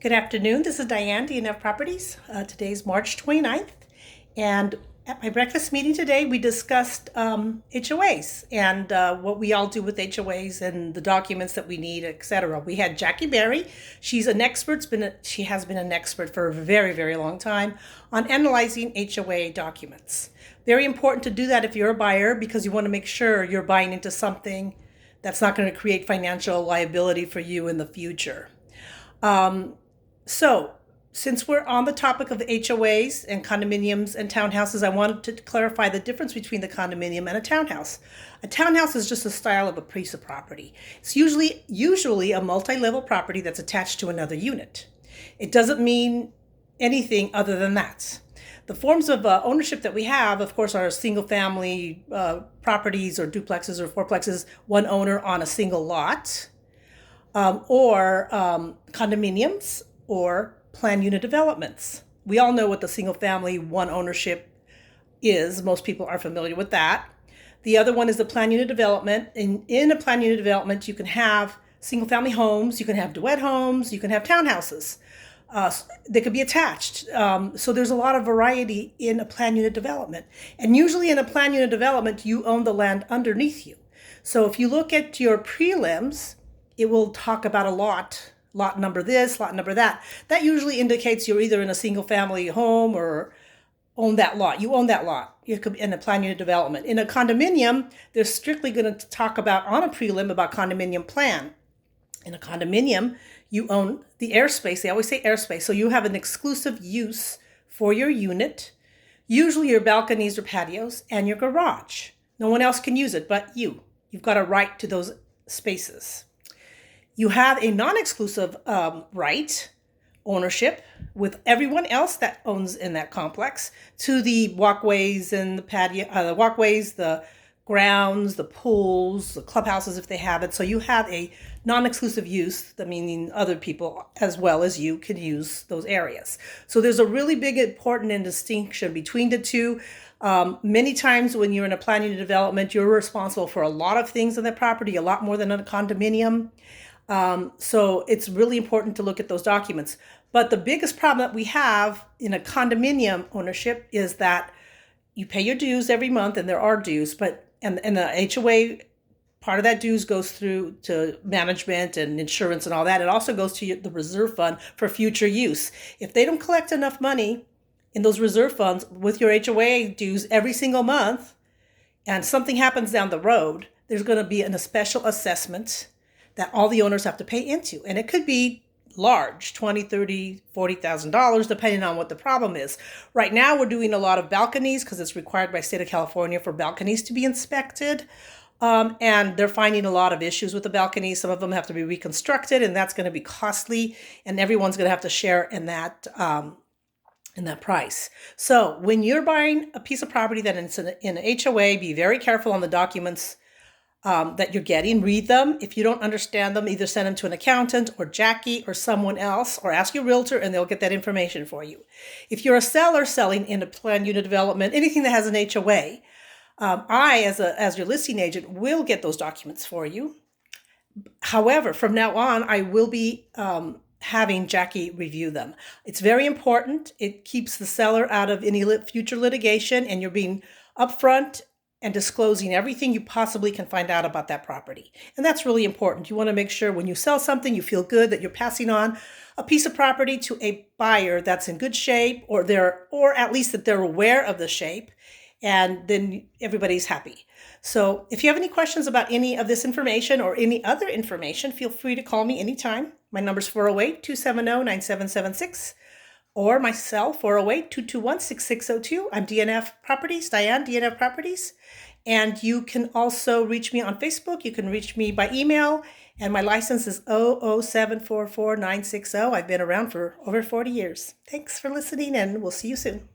Good afternoon. This is Diane, DNF Properties. Today's March 29th. And at my breakfast meeting today, we discussed HOAs and what we all do with HOAs and the documents that we need, etc. We had Jackie Berry. She's an expert. She has been an expert for a very, very long time on analyzing HOA documents. Very important to do that if you're a buyer because you want to make sure you're buying into something that's not going to create financial liability for you in the future. So, since we're on the topic of HOAs and condominiums and townhouses, I wanted to clarify the difference between the condominium and a townhouse. A townhouse is just a style of a piece of property. It's usually a multi-level property that's attached to another unit. It doesn't mean anything other than that. The forms of ownership that we have, of course, are single-family properties or duplexes or fourplexes, one owner on a single lot, or condominiums, or planned unit developments. We all know what the single family one ownership is. Most people are familiar with that. The other one is the planned unit development. In a planned unit development, you can have single family homes, you can have duet homes, you can have townhouses. They could be attached. So there's a lot of variety in a planned unit development. And usually in a planned unit development, you own the land underneath you. So if you look at your prelims, it will talk about a lot number this, lot number that. That usually indicates you're either in a single family home or own that lot. You own that lot. You could be in a planned unit development. In a condominium, they're strictly going to talk about on a prelim about condominium plan. In a condominium, you own the airspace. They always say airspace. So you have an exclusive use for your unit, usually your balconies or patios, and your garage. No one else can use it but you. You've got a right to those spaces. You have a non-exclusive right, ownership, with everyone else that owns in that complex to the walkways and the patio, the walkways, the grounds, the pools, the clubhouses if they have it. So you have a non-exclusive use, that meaning other people as well as you can use those areas. So there's a really big important distinction between the two. Many times when you're in a planned unit development, you're responsible for a lot of things on that property, a lot more than a condominium. So it's really important to look at those documents. But the biggest problem that we have in a condominium ownership is that you pay your dues every month, and there are dues, and the HOA, part of that dues goes through to management and insurance and all that. It also goes to the reserve fund for future use. If they don't collect enough money in those reserve funds with your HOA dues every single month, and something happens down the road, there's going to be a special assessment that all the owners have to pay into. And it could be large, $20,000, $30,000, $40,000, depending on what the problem is. Right now, we're doing a lot of balconies because it's required by state of California for balconies to be inspected. And they're finding a lot of issues with the balconies. Some of them have to be reconstructed, and that's going to be costly. And everyone's going to have to share in that price. So when you're buying a piece of property that is in an HOA, be very careful on the documents that you're getting. Read them. If you don't understand them, either send them to an accountant or Jackie or someone else, or ask your realtor and they'll get that information for you. If you're a seller selling in a planned unit development, anything that has an HOA, I, as your listing agent, will get those documents for you. However, from now on, I will be having Jackie review them. It's very important. It keeps the seller out of any future litigation, and you're being upfront and disclosing everything you possibly can find out about that property. And that's really important. You want to make sure when you sell something, you feel good that you're passing on a piece of property to a buyer that's in good shape, or at least that they're aware of the shape, and then everybody's happy. So if you have any questions about any of this information or any other information, feel free to call me anytime. My number's 408-270-9776. Or my cell, 408-221-6602. I'm DNF Properties, Diane, DNF Properties. And you can also reach me on Facebook. You can reach me by email. And my license is 00744-960. I've been around for over 40 years. Thanks for listening, and we'll see you soon.